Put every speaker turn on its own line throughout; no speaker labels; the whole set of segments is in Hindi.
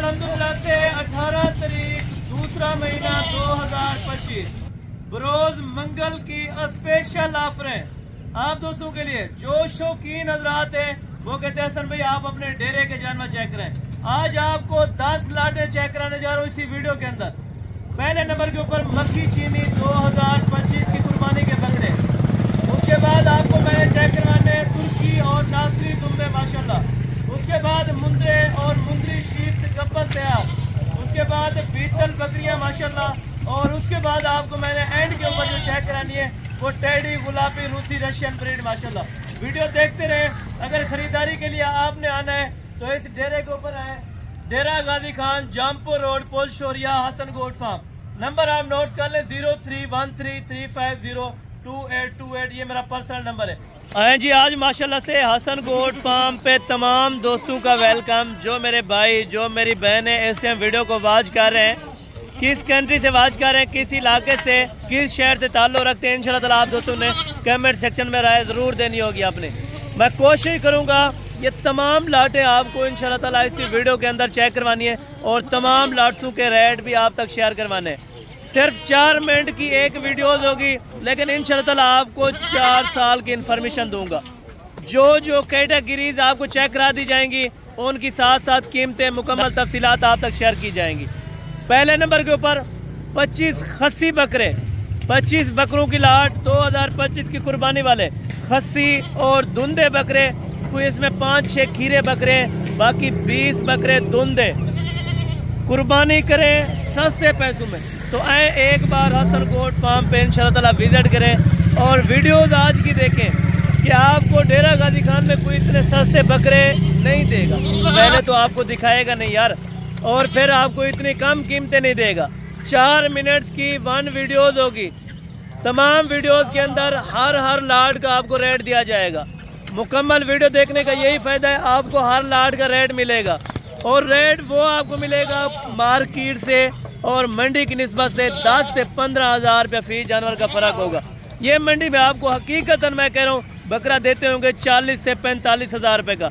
अल्हम्दुलिल्लाह से 18 तारीख दूसरा महीना 2025 बरोज मंगल की स्पेशल ऑफरें आप दोस्तों के लिए। जो शौकीन हजरात है वो कहते हैं हसन भाई आप अपने डेरे के जानवर चेक करें। आज आपको 10 लाटें चेक कराने जा रहा हूँ इसी वीडियो के अंदर। पहले नंबर के ऊपर मक्खी चीनी 2025 की कुर्बानी के बकरे। उसके बाद आपको मैंने चेक करवाने तुर्की और नासरी दुम्बे माशाल्लाह। उसके बाद मुंदरे और मुंदरी शीप से गब्बर तैयार। उसके बाद बीतल बकरियां माशाल्लाह। और उसके बाद आपको मैंने एंड के ऊपर जो चेक करानी है वो टेडी गुलाबी रूसी रशियन ब्रीड माशाल्लाह। वीडियो देखते रहे। अगर खरीदारी के लिए आपने आना है तो इस डेरे के ऊपर आए, डेरा गाजी खान जामपुर रोड पुल शोरिया हसन गोट फार्म। नंबर आप नोट कर लें 031335022828। ये मेरा पर्सनल नंबर है। आए जी आज माशाल्लाह से हसन गोट फार्म पे तमाम दोस्तों का वेलकम। जो मेरे भाई जो मेरी बहन है इस टाइम वीडियो को वॉच कर रहे हैं, किस कंट्री से वॉच कर रहे हैं, किस इलाके से, किस शहर से ताल्लुक़ रखते हैं, इंशाल्लाह ताला आप दोस्तों ने कमेंट सेक्शन में राय ज़रूर देनी होगी आपने। मैं कोशिश करूँगा ये तमाम लाटें आपको इंशाल्लाह ताला इसी वीडियो के अंदर चेक करवानी है और तमाम लाटों के रेट भी आप तक शेयर करवाने हैं। सिर्फ 4 मिनट की एक वीडियोज़ होगी लेकिन इंशाल्लाह ताला आपको 4 साल की इन्फॉर्मेशन दूँगा। जो कैटेगरीज आपको चेक करा दी जाएंगी उनकी साथ साथ कीमतें मुकम्मल तफसीलात आप तक शेयर की जाएंगी। पहले नंबर के ऊपर 25 खस्सी बकरे, 25 बकरों की लाट 2025 की कुर्बानी वाले खस्सी और धुंधे बकरे। कोई इसमें 5-6 खीरे बकरे, बाकी 20 बकरे धुंधे कुर्बानी करें सस्ते पैसों में। तो आए एक बार हसन गोट फार्म पे इंशाल्लाह ताला विजिट करें और वीडियोज़ आज की देखें कि आपको डेरा गाजी खान में कोई इतने सस्ते बकरे नहीं देगा। पहले तो आपको दिखाएगा नहीं यार और फिर आपको इतनी कम कीमतें नहीं देगा। 4 मिनट्स की 1 वीडियोज़ होगी। तमाम वीडियोज़ के अंदर हर लाट का आपको रेट दिया जाएगा। मुकम्मल वीडियो देखने का यही फ़ायदा है, आपको हर लाट का रेट मिलेगा और रेट वो आपको मिलेगा मार्केट से और मंडी की निस्बत से 10 से 15 हज़ार रुपये फी जानवर का फ़र्क होगा। ये मंडी में आपको हकीकतन मैं कह रहा हूँ बकरा देते होंगे 40 से 45 हज़ार रुपये का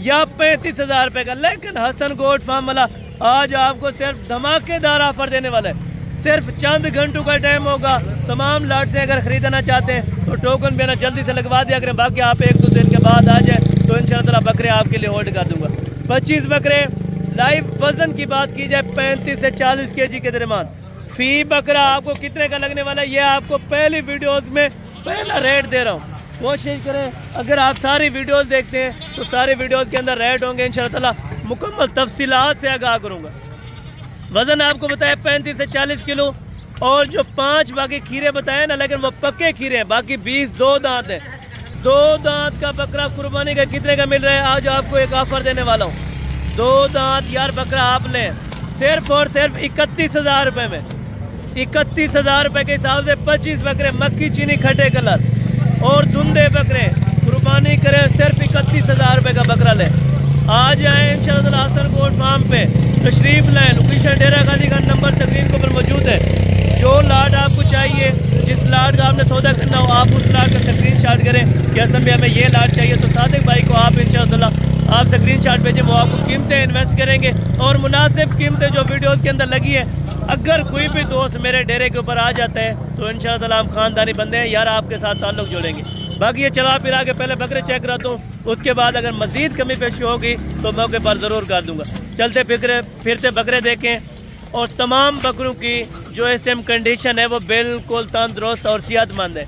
या 35 हज़ार रुपये का, लेकिन हसन गोट फार्म वाला आज आपको सिर्फ धमाकेदार ऑफर देने वाला है। सिर्फ चंद घंटों का टाइम होगा। तमाम लाट से अगर ख़रीदना चाहते हैं तो टोकन भी ना जल्दी से लगवा दिया करें, बाकी आप 1-2 दिन के बाद आ जाए तो इंशाल्लाह ताला बकरे आपके लिए होल्ड कर दूंगा। 25 बकरे लाइव वजन की बात की जाए 35 से 40 kg के दरमियान। फी बकरा आपको कितने का लगने वाला है ये आपको पहली वीडियोज़ में पहला रेट दे रहा हूँ। कोशिश करें अगर आप सारी वीडियोज़ देखते हैं तो सारी वीडियोज़ के अंदर रेट होंगे इंशाल्लाह ताला मुकम्मल तफसीलात से आगाह करूँगा। वज़न आपको बताया 35 से 40 किलो और जो 5 बाकी खीरे बताए ना लेकिन वो पक्के खीरे हैं, बाकी 20 2 दांत है। 2 दांत का बकरा कुर्बानी का कितने का मिल रहा है आज आपको एक ऑफ़र देने वाला हूँ। 2 दांत यार बकरा आप लें सिर्फ और सिर्फ 31 हज़ार रुपये में। 31 हज़ार रुपये के हिसाब से 25 बकरे मक्खी चीनी खट्टे कलर और धुंधे बकरे कुर्बानी करें सिर्फ 31 हज़ार रुपये का बकरा लें। आ जाए इंशाल्लाह हसन गोट फार्म पे तशरीफ लाएँ। लोकेशन डेरा गाजी खान नंबर स्क्रीन के ऊपर मौजूद है। जो लाट आपको चाहिए जिस लाट का आपने सौदा करना हो आप उस लाट का स्क्रीनशॉट करें कि हसन भाई हमें ये लाट चाहिए तो सादिक भाई को आप इंशाल्लाह आप स्क्रीनशॉट भेजें, वो आपको कीमतें इन्वेस्ट करेंगे और मुनासिब कीमतें जो वीडियोज़ के अंदर लगी है। अगर कोई भी दोस्त मेरे डेरे के ऊपर आ जाता है तो इंशाल्लाह ताला हम ख़ानदानी बंदे हैं यार आपके साथ ताल्लुक़ जोड़ेंगे। बाकी ये चला फिर आगे पहले बकरे चेक कराता हूँ, उसके बाद अगर मज़ीद कमी पेशी होगी तो मौके पर ज़रूर कर दूँगा। चलते फिरते बकरे देखें और तमाम बकरों की जो इस टाइम कंडीशन है वो बिल्कुल तंदुरुस्त और सेहतमंद है।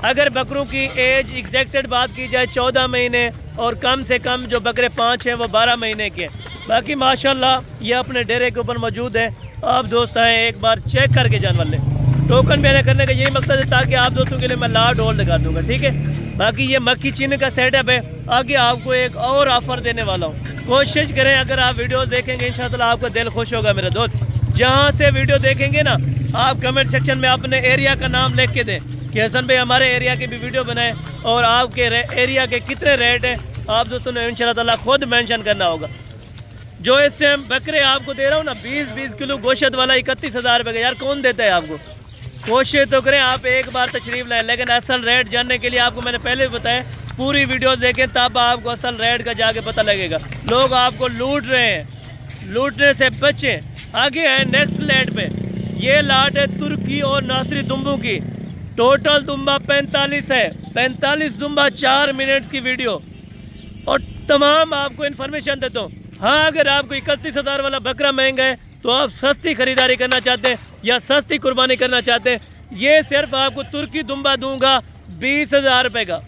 अगर बकरों की एज एग्जैक्टेड बात की जाए 14 महीने और कम से कम जो बकरे 5 हैं वो 12 महीने के हैं। बाकी माशाल्लाह ये अपने डेरे के ऊपर मौजूद है। आप दोस्त आए एक बार चेक करके जानवर लें। टोकन मैंने करने का यही मकसद है ताकि आप दोस्तों के लिए मैं लाट होल्ड कर दूंगा, ठीक है। बाकी ये मक्खी चीनी का सेटअप है। आगे आपको एक और ऑफ़र देने वाला हूँ। कोशिश करें अगर आप वीडियो देखेंगे इंशाल्लाह आपका दिल खुश होगा मेरे दोस्त। जहाँ से वीडियो देखेंगे ना आप कमेंट सेक्शन में अपने एरिया का नाम लिख के दें कि हसन भाई हमारे एरिया की भी वीडियो बनाएं और आपके एरिया के कितने रेट हैं आप दोस्तों ने इंशाल्लाह ताला खुद मेंशन करना होगा। जो इस टाइम बकरे आपको दे रहा हूँ ना 20-20 किलो गोश्त वाला 31 हज़ार रुपये का, यार कौन देता है आपको। कोशिश तो करें आप एक बार तशरीफ लाएं, लेकिन असल रेट जानने के लिए आपको मैंने पहले भी बताया पूरी वीडियो देखें तब आपको असल रेट का जाके पता लगेगा। लोग आपको लूट रहे हैं लूटने से बचें। आगे है नेक्स्ट लेट पे, ये लाट है तुर्की और नासरी दुम्बों की। टोटल दुम्बा 45 है, 45 दुम्बा 4 मिनट की वीडियो। और तमाम आपको इन्फॉर्मेशन देता हूँ। हाँ, अगर आपको 31,000 वाला बकरा महंगा है तो आप सस्ती खरीदारी करना चाहते हैं या सस्ती कुर्बानी करना चाहते हैं, ये सिर्फ आपको तुर्की दुम्बा दूंगा 20,000 रुपये का।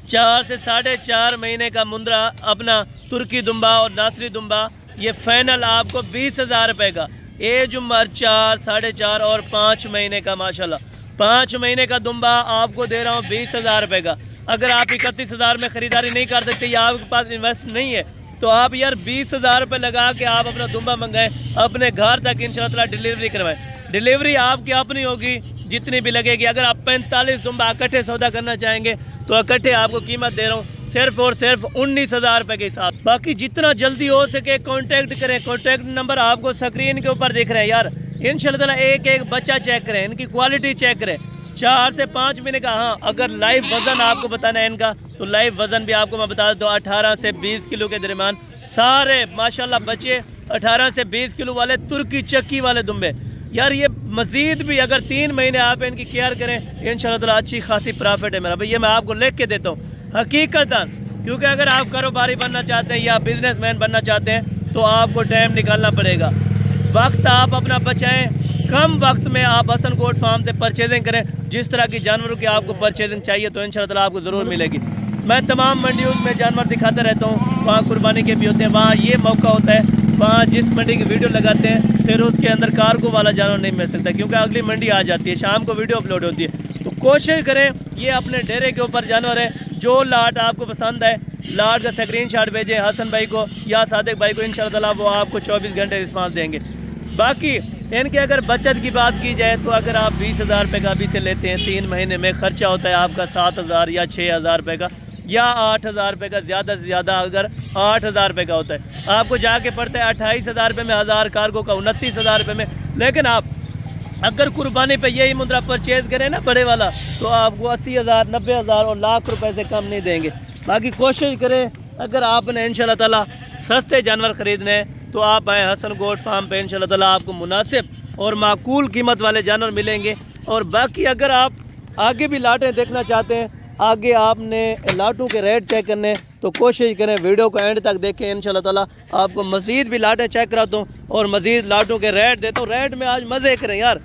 4 से 4.5 महीने का मुंद्रा अपना तुर्की दुम्बा और नासरी दुम्बा, ये फाइनल आपको 20,000 रुपये का। एज उम्र 4, 4.5 और 5 महीने का, माशाल्लाह 5 महीने का दुम्बा आपको दे रहा हूँ 20,000 रुपये का। अगर आप 31,000 में ख़रीदारी नहीं कर सकते या आपके पास इन्वेस्ट नहीं है तो आप यार 20,000 रुपये लगा के आप अपना दुम्बा मंगाएं, अपने घर तक इंशाअल्लाह डिलीवरी करवाएं। डिलीवरी आपकी अपनी होगी जितनी भी लगेगी। अगर आप 45 दुम्बा इकट्ठे सौदा करना चाहेंगे तो इकट्ठे आपको कीमत दे रहा हूँ सिर्फ और सिर्फ 19,000 रुपये के साथ। बाकी जितना जल्दी हो सके कांटेक्ट करें। कांटेक्ट नंबर आपको स्क्रीन के ऊपर दिख रहे हैं यार। इंशाअल्लाह एक एक बच्चा चेक करें, इनकी क्वालिटी चेक करें। 4 से 5 महीने का। हाँ, अगर लाइव वज़न आपको बताना है इनका तो लाइव वज़न भी आपको मैं बता देता हूँ 18 से 20 किलो के दरमियान सारे माशाल्लाह बच्चे 18 से 20 किलो वाले तुर्की चक्की वाले दुम्बे। यार ये मज़ीद भी अगर 3 महीने आप इनकी केयर करें इंशाअल्लाह अच्छी खासी प्रॉफिट है मेरा भाई। ये मैं आपको लिख के देता हूँ हकीकतन, क्योंकि अगर आप कारोबारी बनना चाहते हैं या बिजनेसमैन बनना चाहते हैं तो आपको टाइम निकालना पड़ेगा। वक्त आप अपना बचाएं, कम वक्त में आप हसन गोट फार्म से परचेजिंग करें। जिस तरह की जानवरों की आपको परचेजिंग चाहिए तो इंशाअल्लाह आपको ज़रूर मिलेगी। मैं तमाम मंडियों में जानवर दिखाता रहता हूँ, वहाँ कुर्बानी के भी होते हैं, वहाँ ये मौका होता है, वहाँ जिस मंडी की वीडियो लगाते हैं फिर उसके अंदर कार्गो वाला जानवर नहीं मिल सकता क्योंकि अगली मंडी आ जाती है, शाम को वीडियो अपलोड होती है। तो कोशिश करें ये अपने डेरे के ऊपर जानवर है, जो लाट आपको पसंद है लाट का स्क्रीनशॉट भेजें हसन भाई को या सादिक भाई को, इंशाअल्लाह वो आपको 24 घंटे रिस्पांस देंगे। बाकी इनके अगर बचत की बात की जाए तो अगर आप 20,000 रुपये का अभी से लेते हैं 3 महीने में खर्चा होता है आपका 7,000 या 6,000 रुपये का या 8,000 रुपये का, ज़्यादा से ज़्यादा अगर 8,000 रुपये का होता है। आपको जाके पड़ता है 28,000 रुपये में, 1000 कार्गो का 29,000 रुपये में। लेकिन आप अगर कुर्बानी पे यही मुद्रा परचेज़ करें ना बड़े वाला तो आपको 80,000, 90,000 और लाख रुपए से कम नहीं देंगे। बाकी कोशिश करें अगर आपने इंशाअल्लाह ताला सस्ते जानवर ख़रीदने हैं तो आप आए हसन गोट फार्म पे, इंशाअल्लाह ताला आपको मुनासिब और माकूल कीमत वाले जानवर मिलेंगे। और बाकी अगर आप आगे भी लाटें देखना चाहते हैं, आगे आपने लाटों के रेट चेक करने तो कोशिश करें वीडियो को एंड तक देखें। इंशाअल्लाह ताला आपको मज़ीद भी लाटें चेक कराता हूँ और मज़ीद लाटों के रेट देता हूँ। रेट में आज मज़े करें यार,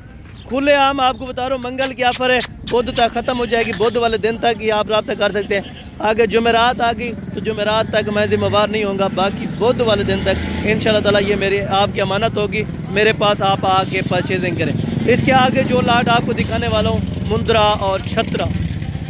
खुले आम आपको बता रहा हूँ। मंगल की ऑफ़र है, बुध तक ख़त्म हो जाएगी, बुध वाले दिन तक ही आप रब्ता कर सकते हैं। आगे जुमेरात आ गई तो जुमेरात तक मैं ज़िम्मेवार नहीं होऊंगा, बाकी बुध वाले दिन तक इंशाअल्लाह ताला ये मेरी आपकी अमानत होगी, मेरे पास आप आके परचेजिंग करें। इसके आगे जो लाट आपको दिखाने वाला हूँ मुंद्रा और छतरा,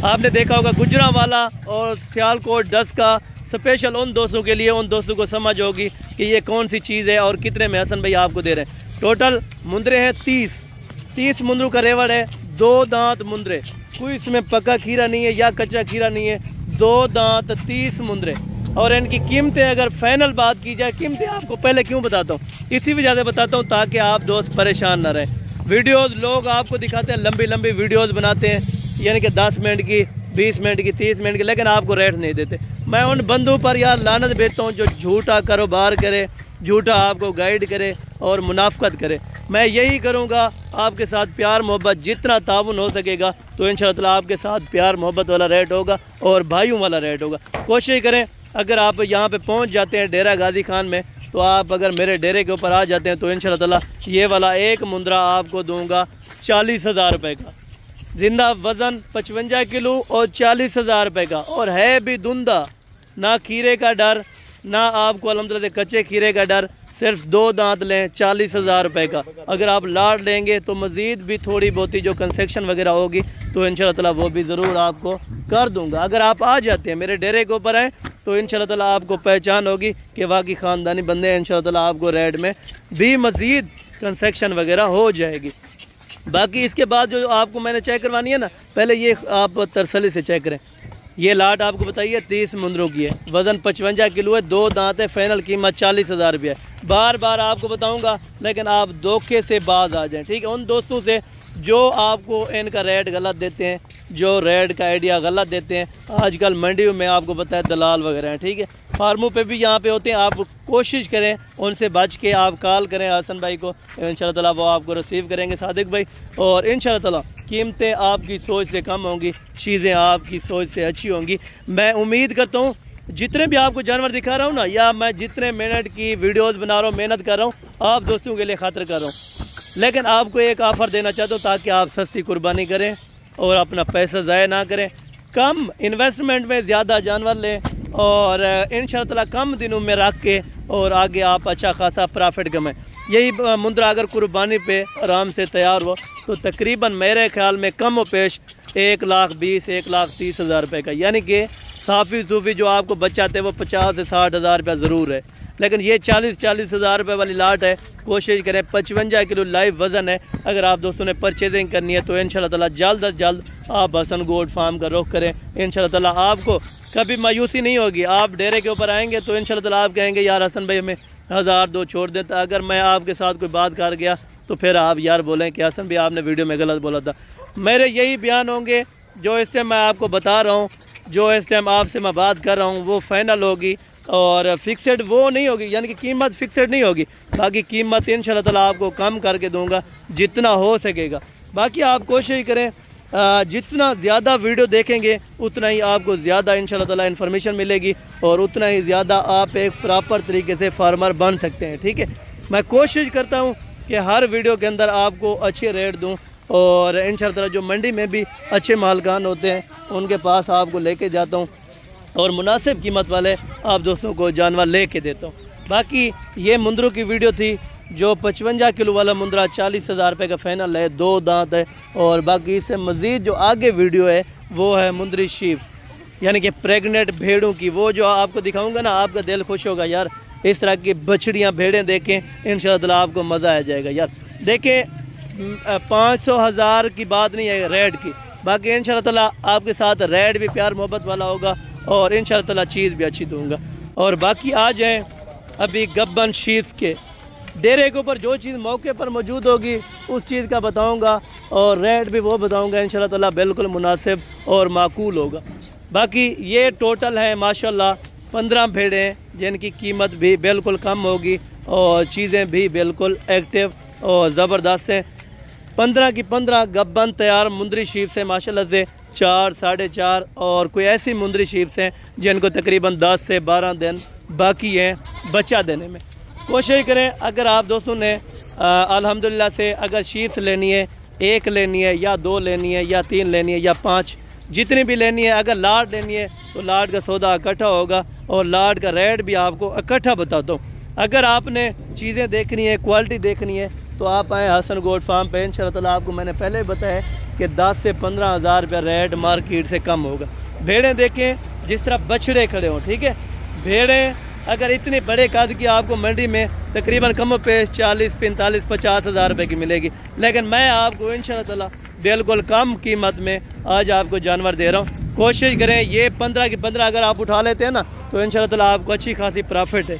आपने देखा होगा गुजरा वाला और सियालकोट 10 का स्पेशल उन दोस्तों के लिए, उन दोस्तों को समझ होगी कि ये कौन सी चीज़ है और कितने में हसन भाई आपको दे रहे हैं। टोटल मुंद्रे हैं 30 मुंद्रों का रेवड़ है, 2 दांत मुंद्रे, कोई इसमें पका खीरा नहीं है या कच्चा खीरा नहीं है, 2 दांत 30 मुंद्रे। और इनकी कीमतें अगर फाइनल बात की जाए, कीमतें आपको पहले क्यों बताता हूँ, इसी वजह से बताता हूँ ताकि आप दोस्त परेशान ना रहें। वीडियोज़ लोग आपको दिखाते हैं, लंबी लंबी वीडियोज़ बनाते हैं, यानी कि 10 मिनट की, 20 मिनट की, 30 मिनट की, लेकिन आपको रेट नहीं देते। मैं उन बंदों पर यार लानत भेजता हूँ जो झूठा कारोबार करे, झूठा आपको गाइड करे और मुनाफकत करे। मैं यही करूँगा आपके साथ प्यार मोहब्बत, जितना ताउन हो सकेगा तो इंशाअल्लाह आपके साथ प्यार मोहब्बत वाला रेट होगा और भाइयों वाला रेट होगा। कोशिश करें अगर आप यहाँ पे पहुँच जाते हैं डेरा गाजी खान में तो आप अगर मेरे डेरे के ऊपर आ जाते हैं तो इंशाअल्लाह ये वाला एक मुंद्रा आपको दूँगा 40,000 रुपये का, जिंदा वज़न 55 किलो और 40,000 रुपये का, और है भी धुंधा, ना खीरे का डर, ना आपको अल्हम्दुलिल्लाह से कच्चे खीरे का डर। सिर्फ 2 दांत लें 40,000 रुपये का। अगर आप लाट लेंगे तो मज़ीद भी थोड़ी बहुती जो कंसेक्शन वगैरह होगी तो इंशाअल्लाह ताला वो भी ज़रूर आपको कर दूंगा। अगर आप आ जाते हैं मेरे डेरे के ऊपर आए तो इंशाअल्लाह ताला आपको पहचान होगी कि वाकई ख़ानदानी बंदे हैं। इंशाअल्लाह ताला आपको रेट में भी मज़ीद कंसेक्शन वगैरह हो जाएगी। बाकी इसके बाद जो आपको मैंने चेक करवानी है ना, पहले ये आप तरसली से चेक करें। ये लाट आपको बताइए 30 मुंद्रों की है, वज़न 55 किलो है, 2 दांत है, फाइनल कीमत 40,000 रुपये है। बार बार आपको बताऊंगा लेकिन आप धोखे से बाज आ जाएं, ठीक है, उन दोस्तों से जो आपको इनका रेट गलत देते हैं, जो रेट का आइडिया गलत देते हैं। आजकल मंडियों में आपको पता है दलाल वगैरह हैं, ठीक है, फार्मों पे भी यहाँ पे होते हैं। आप कोशिश करें उनसे बच के आप कॉल करें हसन भाई को, इंशाल्लाह ताला वो आपको रिसीव करेंगे सादिक भाई। और इंशाल्लाह ताला कीमतें आपकी सोच से कम होंगी, चीज़ें आपकी सोच से अच्छी होंगी। मैं उम्मीद करता हूँ जितने भी आपको जानवर दिखा रहा हूँ ना, या मैं जितने मिनट की वीडियोस बना रहा हूँ, मेहनत कर रहा हूँ, आप दोस्तों के लिए खातिर कर रहा हूँ। लेकिन आपको एक ऑफ़र देना चाहता हूँ ताकि आप सस्ती कुर्बानी करें और अपना पैसा ज़ाया ना करें। कम इन्वेस्टमेंट में ज़्यादा जानवर लें और इंशाअल्लाह ताला कम दिनों में रख के और आगे आप अच्छा खासा प्रॉफिट कमाएं। यही मुंद्रा अगर कुर्बानी पे आराम से तैयार हो तो तकरीबन मेरे ख्याल में कम व पेश 1,20,000 1,30,000 रुपये का, यानी कि साफ़ी सूफ़ी जो आपको बचाते हैं वो 50 से 60 हज़ार रुपया ज़रूर है। लेकिन ये 40 हज़ार रुपये वाली लाट है। कोशिश करें 55 किलो लाइव वज़न है। अगर आप दोस्तों ने परचेजिंग करनी है तो इंशाल्लाह ताला जल्द अज जल्द आप हसन गोट फार्म का रुख करें। इंशाल्लाह ताला आपको कभी मायूसी नहीं होगी। आप डेरे के ऊपर आएंगे तो इंशाल्लाह ताला आप कहेंगे यार हसन भाई हमें 1,000-2 छोड़ देता। अगर मैं आपके साथ कोई बात कर गया तो फिर आप यार बोलें कि हसन भाई आपने वीडियो में गलत बोला था। मेरे यही बयान होंगे जो इस टाइम मैं आपको बता रहा हूँ, जो इस टाइम आपसे मैं बात कर रहा हूँ वो फ़ाइनल होगी और फिक्सड वो नहीं होगी, यानी कि कीमत फिक्सड नहीं होगी। बाकी कीमत इंशाल्लाह ताला आपको कम करके दूंगा जितना हो सकेगा। बाकी आप कोशिश करें जितना ज़्यादा वीडियो देखेंगे उतना ही आपको ज़्यादा इंशाल्लाह ताला इन्फॉर्मेशन मिलेगी और उतना ही ज़्यादा आप एक प्रॉपर तरीके से फार्मर बन सकते हैं। ठीक है, मैं कोशिश करता हूँ कि हर वीडियो के अंदर आपको अच्छे रेट दूँ और इंशाल्लाह ताला जो मंडी में भी अच्छे मालकान होते हैं उनके पास आपको लेके जाता हूँ और मुनासिब कीमत वाले आप दोस्तों को जानवर ले के देता हूँ। बाकी ये मुंद्रों की वीडियो थी। जो 55 किलो वाला मुंद्रा 40,000 रुपये का फ़ाइनल है, 2 दांत है। और बाकी इससे मज़ीद जो आगे वीडियो है वो है मुंद्री शीप, यानी कि प्रेग्नेंट भेड़ों की। वो जो आपको दिखाऊंगा ना आपका दिल खुश होगा यार। इस तरह की बछड़ियाँ भेड़ें देखें इंशाल्लाह ताला आपको मज़ा आ जाएगा यार। देखें 500,000 की बात नहीं है रेड की। बाकी इंशाल्लाह ताला आपके साथ रेड भी प्यार मोहब्बत वाला होगा और इंशाल्लाह ताला चीज़ भी अच्छी दूंगा। और बाकी आ जाएँ अभी गब्बन शीफ के डेरे के ऊपर जो चीज़ मौके पर मौजूद होगी उस चीज़ का बताऊंगा और रेट भी वो बताऊंगा इंशाल्लाह ताला बिल्कुल मुनासिब और माकूल होगा। बाकी ये टोटल है माशाल्लाह 15 भेड़ें जिनकी कीमत भी बिल्कुल कम होगी और चीज़ें भी बिल्कुल एक्टिव और ज़बरदस्त हैं। 15 की 15 गब्बन तैयार मुंदरी शीप से माशाल्लाह से 4, 4.5 और कोई ऐसी मुंदरी शीप्स हैं जिनको तकरीबन 10 से 12 दिन बाकी हैं बच्चा देने में। कोशिश करें अगर आप दोस्तों ने अल्हम्दुलिल्लाह से अगर शीप्स लेनी है, 1 लेनी है या 2 लेनी है या 3 लेनी है या 5, जितनी भी लेनी है, अगर लाट लेनी है तो लाट का सौदा इकट्ठा होगा और लाट का रेट भी आपको इकट्ठा बताता हूँ। अगर आपने चीज़ें देखनी है, क्वालिटी देखनी है तो आप आएँ हसन गोट फार्म पे। इंशाल्लाह ताला आपको मैंने पहले बताया कि 10 से 15 हज़ार रुपये रेट मार्केट से कम होगा। भेड़ें देखें जिस तरह बछड़े खड़े हों, ठीक है। भेड़ें अगर इतने बड़े कद की आपको मंडी में तकरीबन कम पेश 40, 45, 50 हज़ार रुपये की मिलेगी, लेकिन मैं आपको इंशाल्लाह ताला बिल्कुल कम कीमत में आज आपको जानवर दे रहा हूँ। कोशिश करें ये 15 की 15 अगर आप उठा लेते हैं ना तो इंशाल्लाह ताला आपको अच्छी खासी प्रॉफिट है।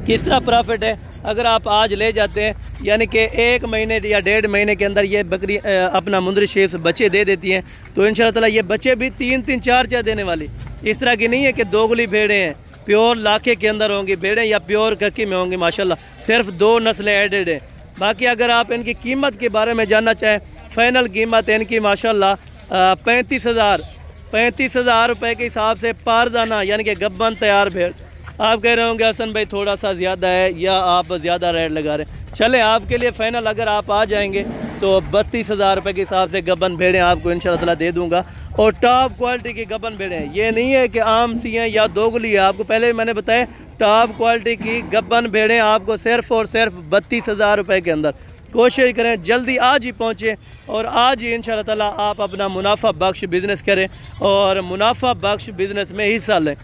किस तरह प्रॉफिट है, अगर आप आज ले जाते हैं यानी कि 1 महीने या 1.5 महीने के अंदर ये बकरी अपना मुंदरी शेप से बच्चे दे देती हैं तो इंशाल्लाह ताला ये बच्चे भी 3-3, 4 देने वाली। इस तरह की नहीं है कि दोगली भेड़ें हैं, प्योर लाखे के अंदर होंगी भेड़ें या प्योर कक्की में होंगी माशाल्लाह। सिर्फ 2 नस्लें एडेड हैं। बाकी अगर आप इनकी कीमत के बारे में जानना चाहें, फ़ाइनल कीमत इनकी माशाल्लाह 35,000 रुपये के हिसाब से पारदाना यानी कि गब्बन तैयार भेड़। आप कह रहे होंगे हसन भाई थोड़ा सा ज़्यादा है या आप ज़्यादा रेट लगा रहे हैं। चलें आपके लिए फ़ाइनल अगर आप आ जाएंगे तो 32,000 रुपये के हिसाब से गब्बन भेड़ें आपको इंशाल्लाह ताला दे दूंगा। और टॉप क्वालिटी की गब्बन भेड़ें, ये नहीं है कि आम सी हैं या दोगली है। आपको पहले मैंने बताया टॉप क्वालिटी की गब्बन भेड़ें आपको सिर्फ और सिर्फ 32,000 रुपये के अंदर। कोशिश करें जल्दी आज ही पहुँचें और आज ही इंशाल्लाह ताला आप अपना मुनाफा बख्श बिज़नेस करें और मुनाफा बख्श बिज़नेस में हिस्सा लें।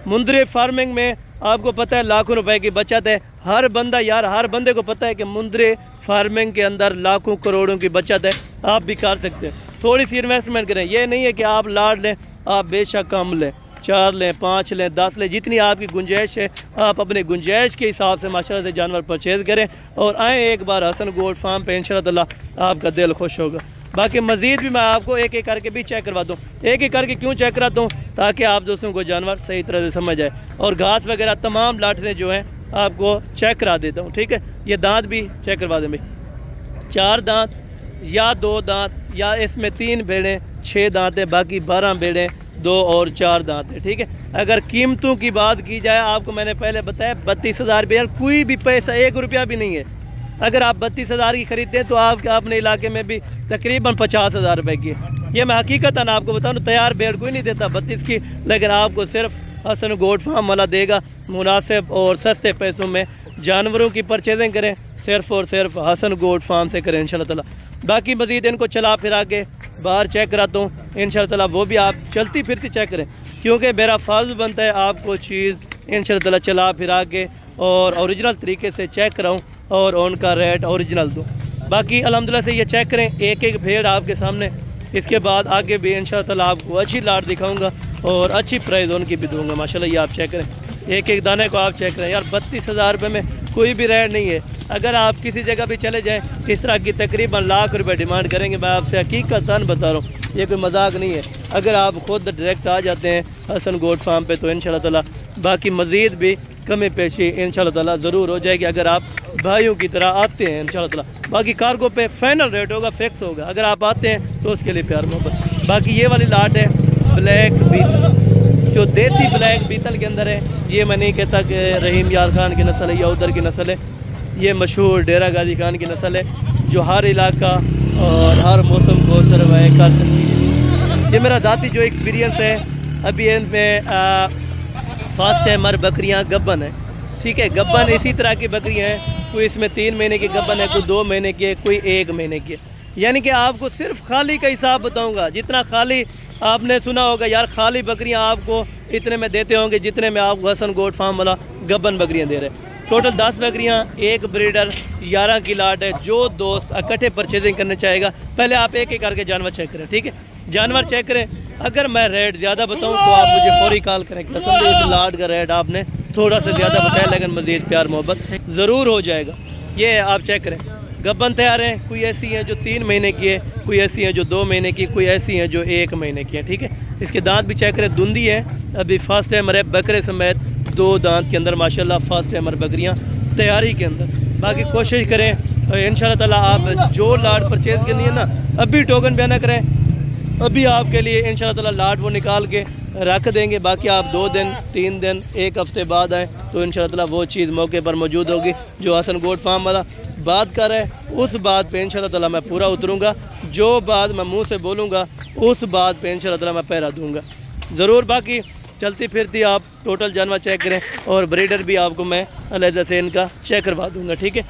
मुंदरी फार्मिंग में आपको पता है लाखों रुपए की बचत है। हर बंदा यार हर बंदे को पता है कि मुंदरी फार्मिंग के अंदर लाखों करोड़ों की बचत है। आप भी कर सकते हैं, थोड़ी सी इन्वेस्टमेंट करें। ये नहीं है कि आप लाड लें, आप बेशक कम लें, 4 लें, 5 लें, 10 लें, जितनी आपकी गुंजाइश है आप अपने गुंजाइश के हिसाब से माशाल्लाह से जानवर परचेज़ करें और आएँ एक बार हसन गोट फार्म पे। इंशाल्लाह ताला आपका दिल खुश होगा। बाकी मज़ीद भी मैं आपको एक एक करके भी चेक करवा दूँ। एक एक करके क्यों चेक कराता हूँ, ताकि आप दोस्तों को जानवर सही तरह से समझ आए। और घास वगैरह तमाम लाट से जो हैं आपको चेक करा देता हूँ, ठीक है। ये दांत भी चेक करवा दें भाई, 4 दांत या 2 दांत, या इसमें 3 भेड़ें 6 दांत है, बाकी 12 भेड़ें 2 और 4 दांत है, ठीक है। अगर कीमतों की बात की जाए, आपको मैंने पहले बताया 32,000 रुपये, कोई भी पैसा 1 रुपया भी नहीं है। अगर आप 32,000 की खरीदते हैं तो आप अपने इलाके में भी तकरीबन 50,000 रुपये की है। ये मैं हकीकतन आपको बताऊँ, तैयार भेड़ कोई नहीं देता 32 की, लेकिन आपको सिर्फ हसन गोट फार्म वाला देगा। मुनासिब और सस्ते पैसों में जानवरों की परचेजिंग करें, सिर्फ़ और सिर्फ हसन गोट फार्म से करें इंशाल्लाह ताला। बाकी मज़ीद इनको चला फिरा के बाहर चेक कराता हूँ इंशाल्लाह ताला, वो भी आप चलती फिरती चेक करें, क्योंकि मेरा फ़र्ज़ बनता है आपको चीज़ इंशाल्लाह ताला चला फिरा के और ओरिजिनल तरीके से चेक कराऊँ और उनका रेट ओरिजिनल दूँ। बाकी अल्हम्दुलिल्लाह से ये चेक करें, एक एक भेड़ आपके सामने। इसके बाद आगे भी इंशाल्लाह ताला आपको अच्छी लाट दिखाऊँगा और अच्छी प्राइस उनकी भी दूँगा माशाल्लाह। ये आप चेक करें, एक एक दाने को आप चेक करें यार, 32,000 रुपये में कोई भी रेट नहीं है। अगर आप किसी जगह भी चले जाएं, इस तरह की तकरीबन लाख रुपए डिमांड करेंगे। मैं आपसे हकीकतन बता रहा हूँ, ये कोई मजाक नहीं है। अगर आप खुद डायरेक्ट आ जाते हैं हसन गोट फार्म पे तो इंशाल्लाह ताला बाकी मज़ीद भी कमी पेशी इंशाल्लाह ताला ज़रूर हो जाएगी, अगर आप भाइयों की तरह आते हैं इंशाल्लाह ताला। बाकी कार्गो पे फाइनल रेट होगा, फिक्स होगा, अगर आप आते हैं तो उसके लिए प्यार मोहब्बत। बाकी ये वाली लाट है ब्लैक बीतल, जो देसी ब्लैक बीतल के अंदर है। ये मैं नहीं कहता कि रहीम यार खान की नस्ल है या उधर की नस्ल है, ये मशहूर डेरा गाजी खान की नस्ल है, जो हर इलाका और हर मौसम को सर्वाइव कर सकती है। ये मेरा ज़ाती जो एक्सपीरियंस है, अभी इनमें फर्स्ट टाइमर बकरियां गब्बन है, ठीक है। गब्बन इसी तरह की बकरियां हैं, कोई इसमें 3 महीने की गब्बन है, कोई 2 महीने की है, कोई 1 महीने की है। यानी कि आपको सिर्फ खाली का हिसाब बताऊंगा, जितना खाली आपने सुना होगा यार, खाली बकरियां आपको इतने में देते होंगे जितने में आपको हसन गोट फार्म वाला गब्बन बकरियां दे रहे हैं। टोटल 10 बकरियां, 1 ब्रीडर, 11 की लाट है। जो दोस्त इकट्ठे परचेजिंग करने चाहेगा, पहले आप एक एक करके जानवर चेक करें, ठीक है। जानवर चेक करें, अगर मैं रेट ज़्यादा बताऊं तो आप मुझे फौरी कॉल करें। कसम से इस लाट का रेट आपने थोड़ा सा ज़्यादा बताया, लेकिन मज़ीद प्यार मोहब्बत ज़रूर हो जाएगा। ये आप चेक करें, गब्बन तैयार हैं। कोई ऐसी हैं जो 3 महीने की है, कोई ऐसी हैं जो 2 महीने की, कोई ऐसी हैं जो 1 महीने की है, ठीक है। इसके दांत भी चेक करें, धुंधी है, अभी फर्स्ट टाइमर है, बकरे समेत 2 दांत के अंदर माशाल्लाह फर्स्ट टाइमर बकरियां तैयारी के अंदर। बाकी कोशिश करें इंशाल्लाह ताला, आप जो लाट परचेज़ करनी है ना, अभी टोकन बयान ना करें, अभी आपके लिए इंशाल्लाह ताला लाट वो निकाल के रख देंगे। बाकी आप 2 दिन 3 दिन 1 हफ्ते बाद आएँ तो इंशाल्लाह ताला वो चीज़ मौके पर मौजूद होगी। जो हसन गोट फार्म वाला बात कर रहे हैं, उस बात पे इंशाल्लाह ताला मैं पूरा उतरूँगा। जो बात मैं मुंह से बोलूँगा उस बात पे इंशाल्लाह ताला मैं पहरा दूँगा ज़रूर। बाकी चलती फिरती आप टोटल जानवर चेक करें, और ब्रीडर भी आपको मैं अलहदा से इनका चेक करवा दूँगा, ठीक है।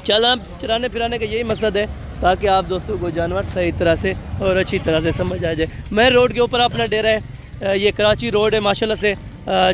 चलाने फिराने का यही मकसद है, ताकि आप दोस्तों को जानवर सही तरह से और अच्छी तरह से समझ आ जाए। मेन रोड के ऊपर अपना डेरा है, ये कराची रोड है माशाल्लाह से।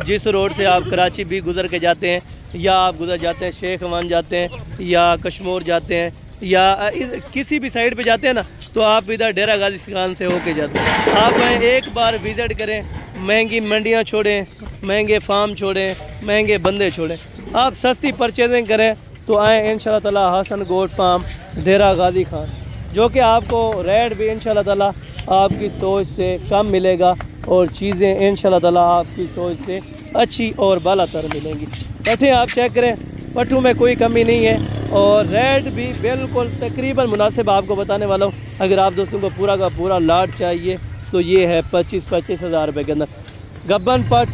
जिस रोड से आप कराची भी गुजर के जाते हैं, या आप गुजर जाते हैं शेख वन जाते हैं, या कश्मीर जाते हैं, या किसी भी साइड पे जाते हैं ना, तो आप इधर डेरा गाजी खान से होके जाते हैं। आप एक बार विज़िट करें, महंगी मंडियाँ छोड़ें, महंगे फार्म छोड़ें, महंगे बंदे छोड़ें, आप सस्ती परचेजिंग करें तो आएँ इंशाल्लाह ताला हसन गोट फार्म डेरा गाजी खान, जो कि आपको रेट भी इंशाल्लाह ताला आपकी सोच से कम मिलेगा, और चीज़ें इंशाल्लाह ताला आपकी सोच से अच्छी और बालातर मिलेंगी। पट्ठे आप चेक करें, पट्ठों में कोई कमी नहीं है, और रेट भी बिल्कुल तकरीबन मुनासिब आपको बताने वाला हूँ। अगर आप दोस्तों को पूरा का पूरा लाट चाहिए तो ये है 25 हज़ार रुपये के अंदर। गब्बन पट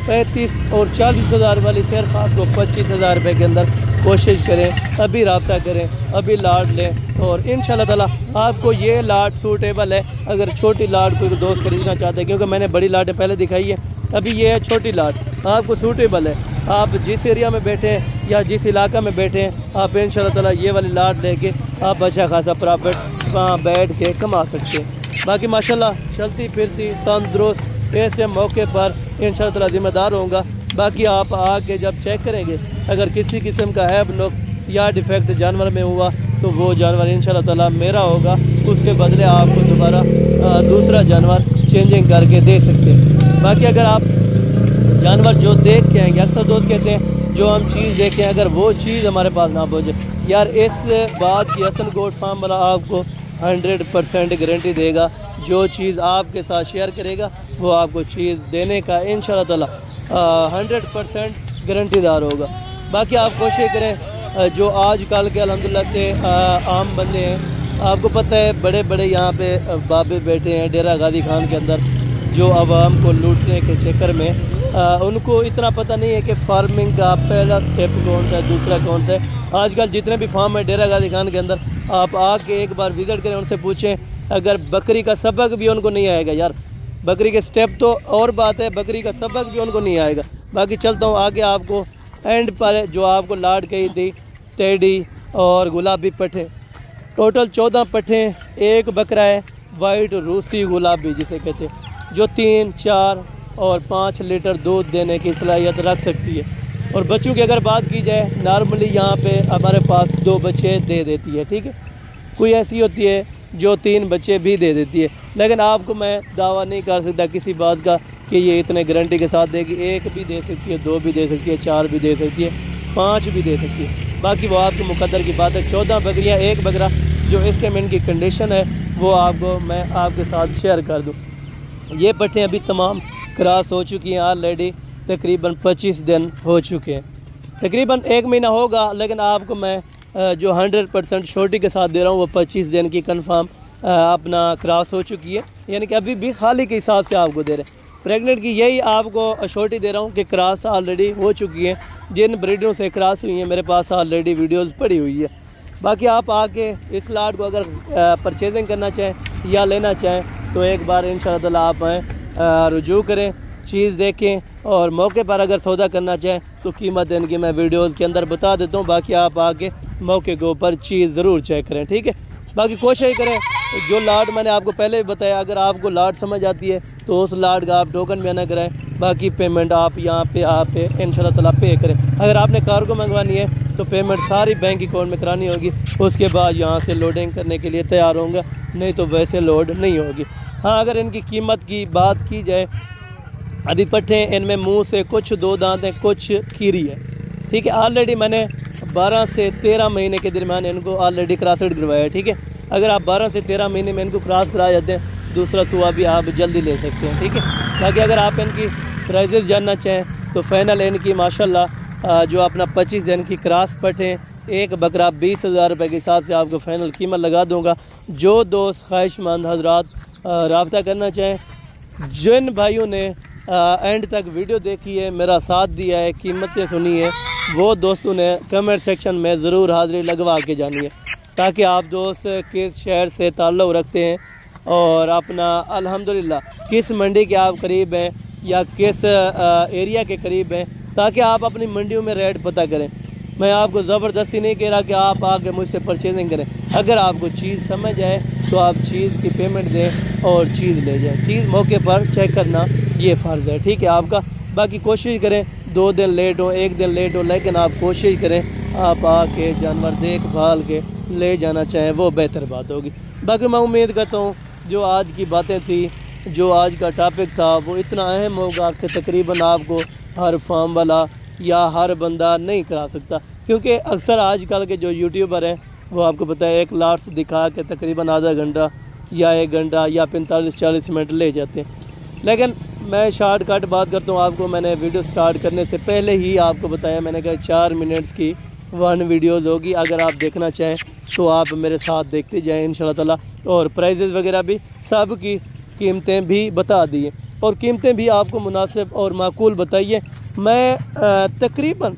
35 और 40 हज़ार वाली सिर्फ आपको 25 हज़ार रुपये के अंदर। कोशिश करें, अभी रब्ता करें, अभी लाट लें, और इंशाल्लाह ताला आपको ये लाट सूटेबल है। अगर छोटी लाट कोई दोस्त खरीदना चाहते हैं, क्योंकि मैंने बड़ी लाटें पहले दिखाई है, अभी ये है छोटी लाट, आपको सूटेबल है। आप जिस एरिया में बैठे हैं या जिस इलाका में बैठे हैं, आप इंशाल्लाह ताला ये वाली लाट लेके आप अच्छा खासा प्रॉफिट वहाँ बैठ के कमा सकते हैं। बाकी माशाल्लाह चलती फिरती तंदुरुस्त ऐसे मौके पर इंशाल्लाह ताला ज़िम्मेदार होगा। बाकी आप आके जब चेक करेंगे, अगर किसी किस्म का ऐब नुक्स या डिफेक्ट जानवर में हुआ तो वो जानवर इंशाल्लाह ताला मेरा होगा, उसके बदले आपको दोबारा दूसरा जानवर चेंजिंग करके दे सकते हैं। बाकी अगर आप जानवर जो देख के आएंगे, अक्सर दोस्त कहते हैं जो हम चीज़ देखें अगर वो चीज़ हमारे पास ना पहुँचे, यार इस बात की हसन गोट फार्म वाला आपको 100% गारंटी देगा। जो चीज़ आपके साथ शेयर करेगा वो आपको चीज़ देने का इंशाल्लाह ताला 100% गारंटीदार होगा। बाकी आप कोशिश करें, जो आज कल के अल्हम्दुलिल्लाह से आम बंदे हैं, आपको पता है बड़े बड़े यहाँ पे बाबे बैठे हैं डेरा गाजी खान के अंदर, जो आवाम को लूटने के चक्कर में उनको इतना पता नहीं है कि फार्मिंग का पहला स्टेप कौन सा है, दूसरा कौन सा है। आजकल जितने भी फार्म है डेरा गाजी खान के अंदर, आप आके एक बार विज़िट करें, उनसे पूछें, अगर बकरी का सबक भी उनको नहीं आएगा यार, बकरी के स्टेप तो और बात है, बकरी का सबक भी उनको नहीं आएगा। बाकी चलता हूँ आगे, आपको एंड पर जो आपको लाट कही थी टेडी और गुलाबी पट्ठे, टोटल 14 पट्ठे, एक बकरा है वाइट रूसी गुलाबी जिसे कहते हैं, जो 3, 4 और 5 लीटर दूध देने की सलाहियत रख सकती है। और बच्चों की अगर बात की जाए, नॉर्मली यहाँ पे हमारे पास 2 बच्चे दे देती है, ठीक है। कोई ऐसी होती है जो 3 बच्चे भी दे देती है, लेकिन आपको मैं दावा नहीं कर सकता किसी बात का कि ये इतने गारंटी के साथ देगी। 1 भी दे सकती है, 2 भी दे सकती है, 4 भी दे सकती है, 5 भी दे सकती है। बाकी वो आपके मुकद्दर की बात है। 14 बकरियाँ, एक बकरा, जो इसके में इनकी कंडीशन है वो आपको मैं आपके साथ शेयर कर दूँ। ये पट्टे अभी तमाम क्रॉस हो चुकी हैं, ऑलरेडी तकरीबन 25 दिन हो चुके हैं, तकरीबन 1 महीना होगा, लेकिन आपको मैं जो 100% छोटी के साथ दे रहा हूँ वो 25 दिन की कंफर्म अपना क्रॉस हो चुकी है, यानी कि अभी भी खाली के हिसाब से आपको दे रहे हैं। प्रेग्नेंट की यही आपको छोटी दे रहा हूँ कि क्रॉस ऑलरेडी हो चुकी है। जिन ब्रीडों से क्रॉस हुई हैं मेरे पास ऑलरेडी वीडियोस पड़ी हुई है। बाकी आप आके इस लाट को अगर परचेजिंग करना चाहें या लेना चाहें तो एक बार इंशाअल्लाह ताला आप आएँ, रुजू करें, चीज़ देखें, और मौके पर अगर सौदा करना चाहें तो कीमत इनकी मैं वीडियोज़ के अंदर बता देता हूँ। बाकी आप आके मौके के ऊपर चीज़ ज़रूर चेक करें, ठीक है। बाकी कोशिश करें, जो लाट मैंने आपको पहले भी बताया, अगर आपको लाट समझ आती है तो उस लाट का आप टोकन भी ना कराएं। बाकी पेमेंट आप यहाँ पे आप इंशाल्लाह ताला पे करें। अगर आपने कार को मंगवानी है तो पेमेंट सारी बैंक अकाउंट में करानी होगी, उसके बाद यहाँ से लोडिंग करने के लिए तैयार होंगे, नहीं तो वैसे लोड नहीं होगी। हाँ, अगर इनकी कीमत की बात की जाए, अभी पट्ठे इनमें मुँह से कुछ 2 दांत हैं, कुछ खीरी है, ठीक है। ऑलरेडी मैंने 12 से 13 महीने के दरमियान इनको ऑलरेडी क्रॉसड करवाया है, ठीक है। अगर आप 12 से 13 महीने में इनको क्रॉस करा जाते हैं, दूसरा सुआ भी आप जल्दी ले सकते हैं, ठीक है। बाकी अगर आप इनकी प्राइजेस जानना चाहें तो फाइनल इनकी माशाल्लाह जो अपना 25 दिन की क्रॉस पट्ठे, एक बकरा 20,000 रुपये के हिसाब से आपको फाइनल कीमत लगा दूँगा। जो दोस्त ख्वाहिशमंद हजरात रब्ता करना चाहें, जिन भाइयों ने एंड तक वीडियो देखी है, मेरा साथ दिया है, कीमतें सुनी है, वो दोस्तों ने कमेंट सेक्शन में ज़रूर हाज़िरी लगवा के जानी है, ताकि आप दोस्त किस शहर से ताल्लुक़ रखते हैं और अपना अल्हम्दुलिल्लाह किस मंडी के आप करीब हैं या किस एरिया के करीब हैं, ताकि आप अपनी मंडियों में रेट पता करें। मैं आपको ज़बरदस्ती नहीं कह रहा कि आप आके मुझसे परचेजिंग करें। अगर आपको चीज़ समझ आए तो आप चीज़ की पेमेंट दें और चीज़ ले जाएं। चीज़ मौके पर चेक करना ये फ़र्ज़ है, ठीक है आपका। बाकी कोशिश करें 2 दिन लेट हो, 1 दिन लेट हो, लेकिन आप कोशिश करें आप आके जानवर देखभाल के ले जाना चाहें, वो बेहतर बात होगी। बाकी मैं उम्मीद करता हूँ जो आज की बातें थी, जो आज का टॉपिक था, वो इतना अहम होगा कि तकरीबन आपको हर फार्म वाला या हर बंदा नहीं करा सकता, क्योंकि अक्सर आजकल के जो यूट्यूबर हैं वो आपको पता है एक लाट दिखा के तकरीबन आधा घंटा या 1 घंटा या 45-40 मिनट ले जाते हैं। लेकिन मैं शॉर्टकट बात करता हूँ आपको। मैंने वीडियो स्टार्ट करने से पहले ही आपको बताया, मैंने कहा 4 मिनट्स की 1 वीडियोज़ होगी। अगर आप देखना चाहें तो आप मेरे साथ देखते जाएँ इंशाल्लाह ताला। और प्राइजेज़ वगैरह भी सब की कीमतें भी बता दी हैं, और कीमतें भी आपको मुनासिब और माकूल बताइए। मैं तकरीबन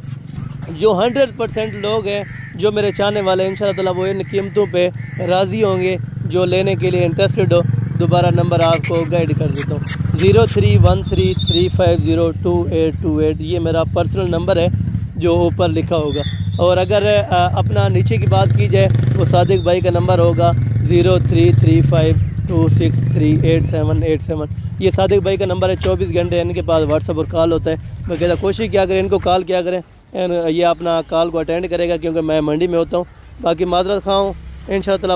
जो 100% लोग हैं जो मेरे चाहने वाले इंशाल्लाह ताला वो इन कीमतों पे राज़ी होंगे, जो लेने के लिए इंटरेस्टेड हो। दोबारा नंबर आपको गाइड कर देता हूँ, 031335022828। ये मेरा पर्सनल नंबर है जो ऊपर लिखा होगा। और अगर अपना नीचे की बात की जाए वो सादिक भाई का नंबर होगा 033526388787। ये सादिक भाई का नंबर है। 24 घंटे इनके पास व्हाट्सअप और कॉल होता है। मैं कहता कोशिश क्या करें, इनको कॉल किया करें, ये अपना कॉल को अटेंड करेगा, क्योंकि मैं मंडी में होता हूँ। बाकी माजरत खाऊँ इंशाअल्लाह।